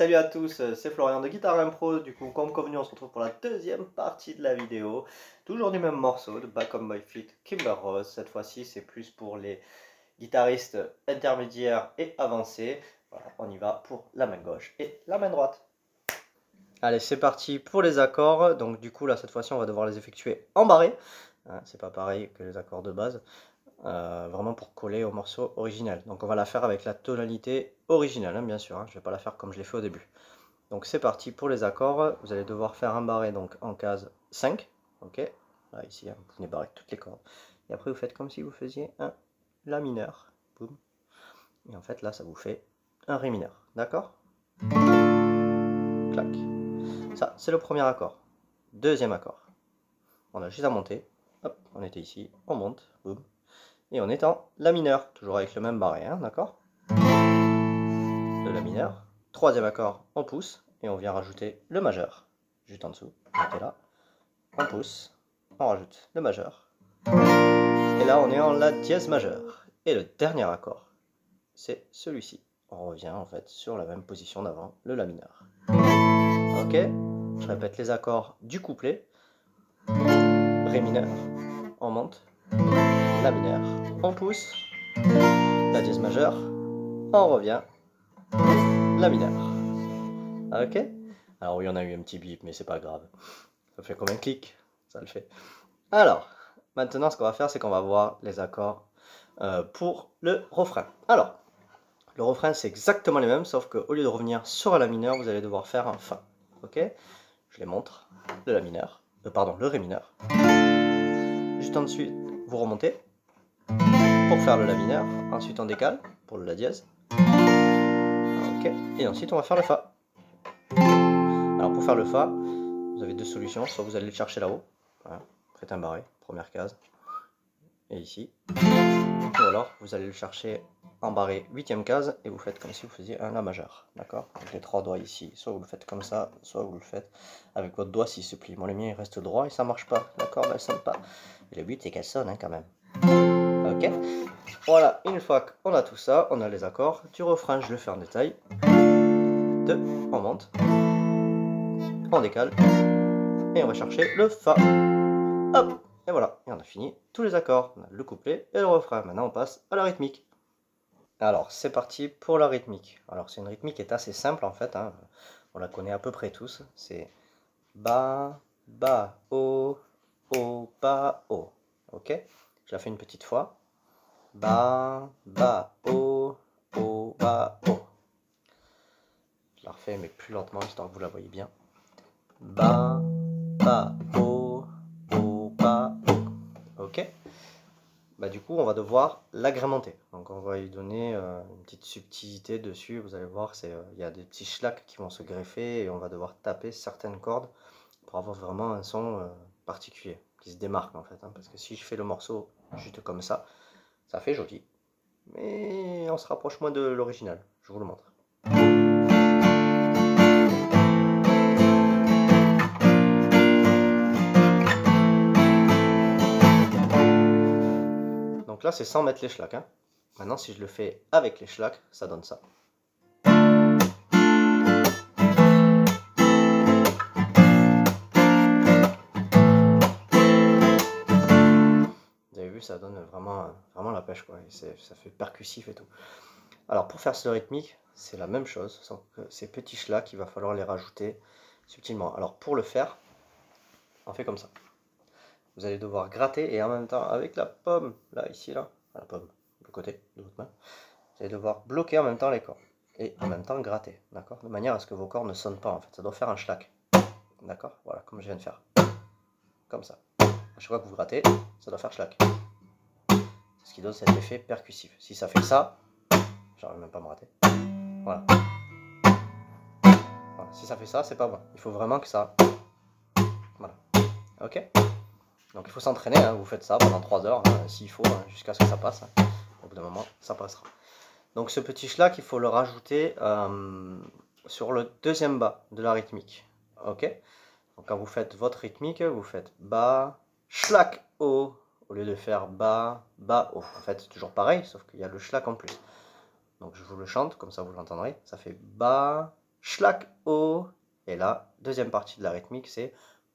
salut à tous, c'est Florian de Guitar Impro. Du coup, comme convenu, on se retrouve pour la deuxième partie de la vidéo. Toujours du même morceau, de Back on My Feet, Kimber Rose. Cette fois-ci, c'est plus pour les guitaristes intermédiaires et avancés. Voilà, on y va pour la main gauche et la main droite. Allez, c'est parti pour les accords. Donc du coup, là, cette fois-ci, on va devoir les effectuer en barré. Hein, c'est pas pareil que les accords de base. Vraiment pour coller au morceau original. Donc on va la faire avec la tonalité originale, hein, bien sûr. Hein, je vais pas la faire comme je l'ai fait au début. Donc c'est parti pour les accords. Vous allez devoir faire un barré donc en case 5. Ok. Là, ici, hein, vous venez barrer toutes les cordes. Et après, vous faites comme si vous faisiez un La mineur. Boum. Et en fait, là, ça vous fait un Ré mineur. D'accord? Clac. Ça, c'est le premier accord. Deuxième accord. On a juste à monter. Hop, on était ici. On monte. Boum. Et on est en La mineur. Toujours avec le même barré. Hein, d'accord? De La mineur. Troisième accord, on pousse. Et on vient rajouter le majeur. Juste en dessous. On était là. On pousse, on rajoute le majeur, et là on est en La dièse majeur. Et le dernier accord, c'est celui-ci. On revient en fait sur la même position d'avant, le La mineur. Ok, je répète les accords du couplet. Ré mineur, on monte, La mineur, on pousse, La dièse majeur, on revient, La mineur. Ok. Alors oui, on a eu un petit bip, mais c'est pas grave. Ça fait comme un clic, ça le fait. Alors, maintenant, ce qu'on va faire, c'est qu'on va voir les accords pour le refrain. Alors, le refrain, c'est exactement les mêmes, sauf qu'au lieu de revenir sur un La mineur, vous allez devoir faire un Fa. Ok? Je les montre. Le La mineur. Pardon, le Ré mineur. Juste ensuite, vous remontez pour faire le La mineur. Ensuite, on décale pour le La dièse. Ok? Et ensuite, on va faire le Fa. Alors, pour faire le Fa, vous avez deux solutions. Soit vous allez le chercher là-haut. Voilà. Faites un barré, première case. Et ici. Ou alors vous allez le chercher en barré 8e case et vous faites comme si vous faisiez un La majeur. D'accord? Avec les trois doigts ici. Soit vous le faites comme ça, soit vous le faites avec votre doigt s'il se plie. Moi, le mien il reste droit et ça marche pas. D'accord? Elle sonne pas. Et le but c'est qu'elle sonne hein, quand même. Ok? Voilà, une fois qu'on a tout ça, on a les accords du refrain. Je le fais en détail. 2, on monte. On décale. Et on va chercher le Fa. Hop! Et voilà, et on a fini tous les accords. On a le couplet et le refrain. Maintenant, on passe à la rythmique. Alors, c'est parti pour la rythmique. Alors, c'est une rythmique qui est assez simple en fait. Hein. On la connaît à peu près tous. C'est Ba, Ba, O, O, Ba, O. Ok? Je la fais une petite fois. Ba, Ba, O, O, Ba, O. Je la refais mais plus lentement histoire que vous la voyez bien. Ba, Ba, O, O, Ba, O. Ok? Bah, du coup, on va devoir l'agrémenter. Donc, on va lui donner une petite subtilité dessus. Vous allez voir, il y a des petits schlacs qui vont se greffer et on va devoir taper certaines cordes pour avoir vraiment un son particulier, qui se démarque en fait. Hein, parce que si je fais le morceau juste comme ça fait joli. Mais on se rapproche moins de l'original. Je vous le montre. Donc là, c'est sans mettre les schlacs. Hein. Maintenant, si je le fais avec les schlacs, ça donne ça. Vous avez vu, ça donne vraiment la pêche, quoi. Et ça fait percussif et tout. Alors, pour faire ce rythmique, c'est la même chose, sauf que ces petits schlacs, il va falloir les rajouter subtilement. Alors, pour le faire, on fait comme ça. Vous allez devoir gratter et en même temps, avec la paume, là, ici, là, la paume, le côté de votre main, vous allez devoir bloquer en même temps les cordes. Et en même temps gratter, d'accord? De manière à ce que vos cordes ne sonnent pas, en fait. Ça doit faire un schlac. D'accord? Voilà, comme je viens de faire. Comme ça. À chaque fois que vous grattez, ça doit faire schlac. C'est ce qui donne cet effet percussif. Si ça fait ça, j'arrive même pas à me rater. Voilà. Voilà. Si ça fait ça, c'est pas bon. Il faut vraiment que ça... Voilà. Ok? Donc il faut s'entraîner, hein. Vous faites ça pendant 3 heures, hein, s'il faut, hein, jusqu'à ce que ça passe. Hein. Au bout d'un moment, ça passera. Donc ce petit schlac, il faut le rajouter sur le deuxième bas de la rythmique. Ok? Donc quand vous faites votre rythmique, vous faites bas, schlac, haut, au lieu de faire bas, bas, haut. En fait, c'est toujours pareil, sauf qu'il y a le schlac en plus. Donc je vous le chante, comme ça vous l'entendrez. Ça fait bas, schlag, O. Et là, deuxième partie de la rythmique, c'est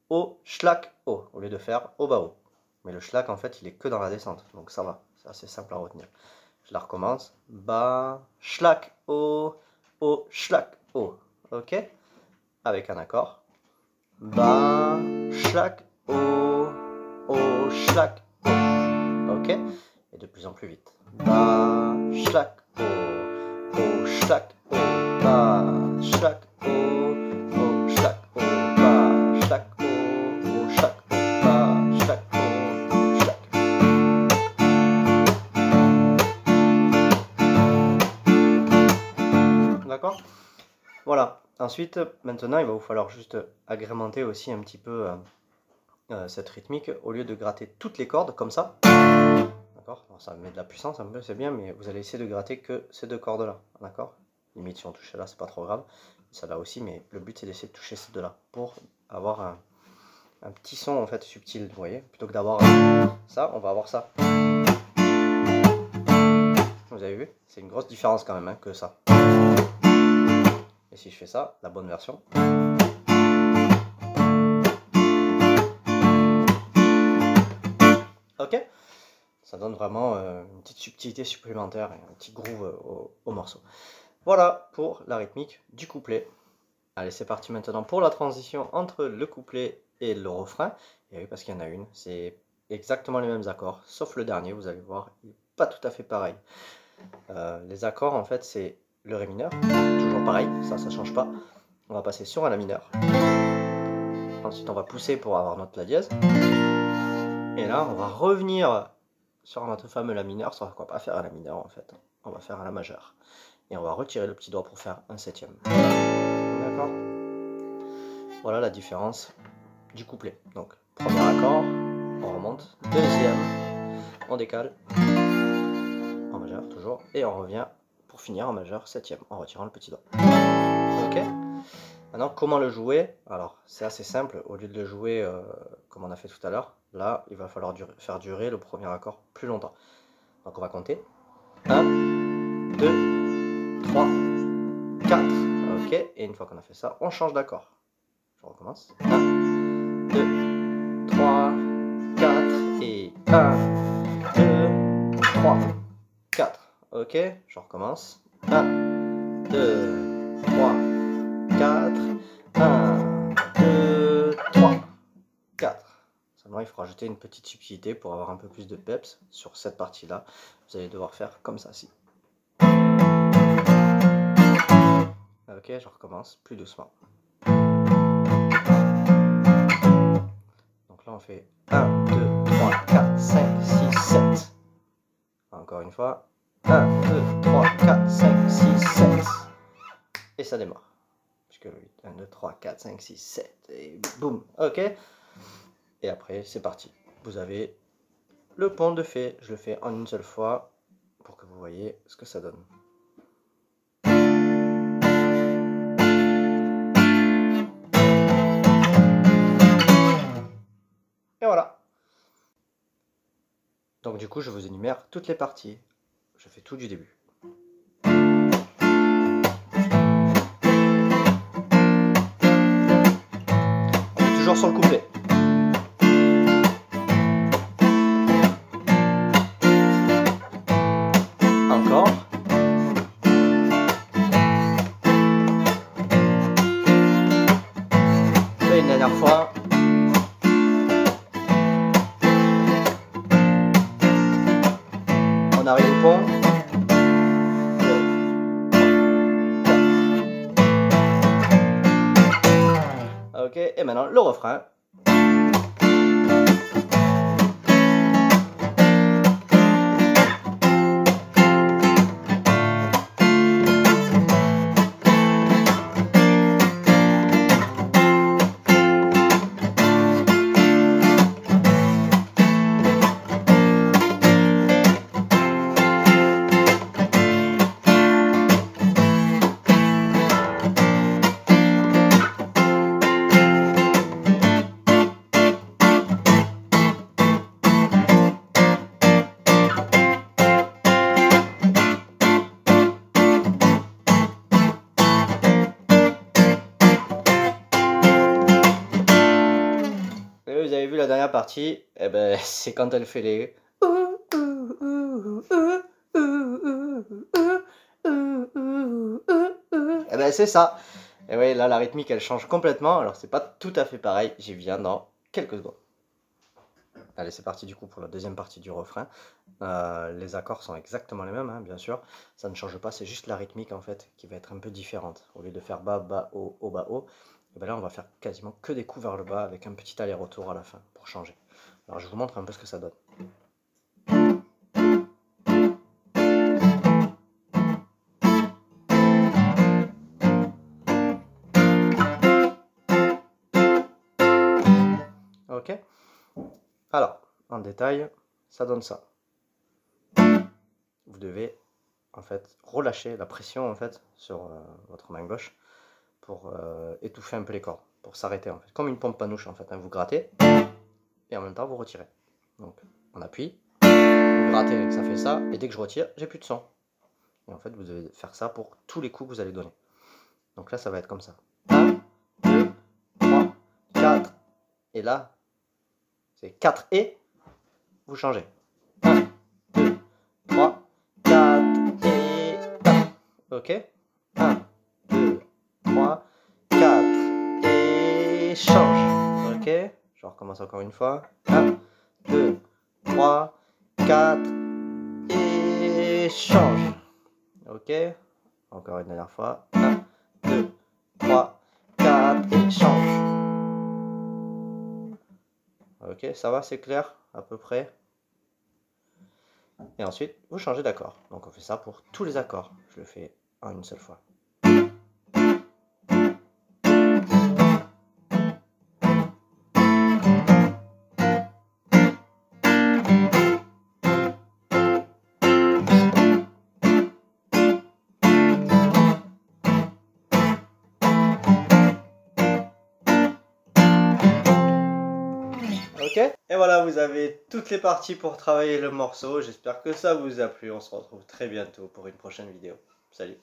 O, schlag, O, au lieu de faire O, bas, O. Mais le schlag, en fait, il est que dans la descente, donc ça va, c'est assez simple à retenir. Je la recommence. Bas, schlag, O, schlag, O. Ok? Avec un accord. Bas, schlag, O, schlag, O. Ok? Et de plus en plus vite. Bas, schlag, O, schlag, O, bas, schlag, O, schlag, O, bas, schlag, O, schlag, O, bas, schlag, O, schlag. D'accord? Voilà. Ensuite, maintenant, il va vous falloir juste agrémenter aussi un petit peu cette rythmique. Au lieu de gratter toutes les cordes comme ça, d'accord? Ça met de la puissance un peu, c'est bien, mais vous allez essayer de gratter que ces deux cordes-là, d'accord? Limite, si on touche là, c'est pas trop grave. Ça là aussi, mais le but, c'est d'essayer de toucher ces deux-là pour avoir un petit son en fait subtil, vous voyez? Plutôt que d'avoir ça, on va avoir ça. Vous avez vu? C'est une grosse différence quand même hein, que ça. Et si je fais ça, la bonne version. Ok? Ça donne vraiment une petite subtilité supplémentaire et un petit groove au morceau. Voilà pour la rythmique du couplet. Allez, c'est parti maintenant pour la transition entre le couplet et le refrain. Et oui, parce qu'il y en a une, c'est exactement les mêmes accords, sauf le dernier, vous allez voir, il n'est pas tout à fait pareil. Les accords, en fait, c'est le ré mineur, toujours pareil, ça change pas. On va passer sur un la mineur. Ensuite, on va pousser pour avoir notre la dièse. Et là, on va revenir sur notre fameux la mineur, sauf qu'on va pas faire un la mineur en fait. On va faire un la majeur. Et on va retirer le petit doigt pour faire un septième. D'accord? Voilà la différence du couplet. Donc, premier accord, on remonte. Deuxième, on décale. En majeur, toujours. Et on revient pour finir en majeur, septième, en retirant le petit doigt. Ok? Maintenant, comment le jouer? Alors, c'est assez simple. Au lieu de le jouer comme on a fait tout à l'heure, là, il va falloir faire durer le premier accord plus longtemps. Donc, on va compter. 1, 2, 3, 4. Ok? Et une fois qu'on a fait ça, on change d'accord. Je recommence. 1, 2, 3, 4. Et 1, 2, 3, 4. Ok? Je recommence. 1, 2, 3, 4. 1, 2, 3, 4. Seulement, il faut rajouter une petite subtilité pour avoir un peu plus de peps sur cette partie-là. Vous allez devoir faire comme ça, si. Ok, je recommence plus doucement. Donc là, on fait 1, 2, 3, 4, 5, 6, 7. Encore une fois. 1, 2, 3, 4, 5, 6, 7. Et ça démarre. Puisque 1, 2, 3, 4, 5, 6, 7. Et boum. Ok. Et après, c'est parti. Vous avez le pont de Fé. Je le fais en une seule fois pour que vous voyez ce que ça donne. Et voilà. Donc du coup, je vous énumère toutes les parties. Je fais tout du début. On est toujours sur le couplet. Encore. Et une dernière fois. On arrive au pont. Ok, et maintenant le refrain. partie, eh ben, c'est quand elle fait les... Eh ben, c'est ça. Et oui, là, la rythmique, elle change complètement. Alors, c'est pas tout à fait pareil. J'y viens dans quelques secondes. Allez, c'est parti du coup pour la deuxième partie du refrain. Les accords sont exactement les mêmes, hein, bien sûr. Ça ne change pas, c'est juste la rythmique en fait qui va être un peu différente. Au lieu de faire bas, bas, haut, bas, haut, et ben là on va faire quasiment que des coups vers le bas avec un petit aller-retour à la fin pour changer. Alors je vous montre un peu ce que ça donne. Ok. Alors, en détail, ça donne ça. Vous devez en fait relâcher la pression en fait sur votre main gauche pour étouffer un peu les cordes, pour s'arrêter en fait, comme une pompe panouche en fait, hein. Vous grattez et en même temps vous retirez. Donc on appuie, vous grattez, ça fait ça, et dès que je retire, j'ai plus de son. Et en fait vous devez faire ça pour tous les coups que vous allez donner. Donc là ça va être comme ça. 1, 2, 3, 4, et là c'est 4 et vous changez. 1, 2, 3, 4 et 4. Ok. 1, 2, 3, 4 et change. Ok. Je recommence encore une fois. 1, 2, 3, 4 et change. Ok. Encore une dernière fois. 1, 2, 3, 4 et change. Ok, ça va, c'est clair à peu près. Et ensuite, vous changez d'accord. Donc on fait ça pour tous les accords. Je le fais en une seule fois. Ok, et voilà, vous avez toutes les parties pour travailler le morceau. J'espère que ça vous a plu. On se retrouve très bientôt pour une prochaine vidéo. Salut!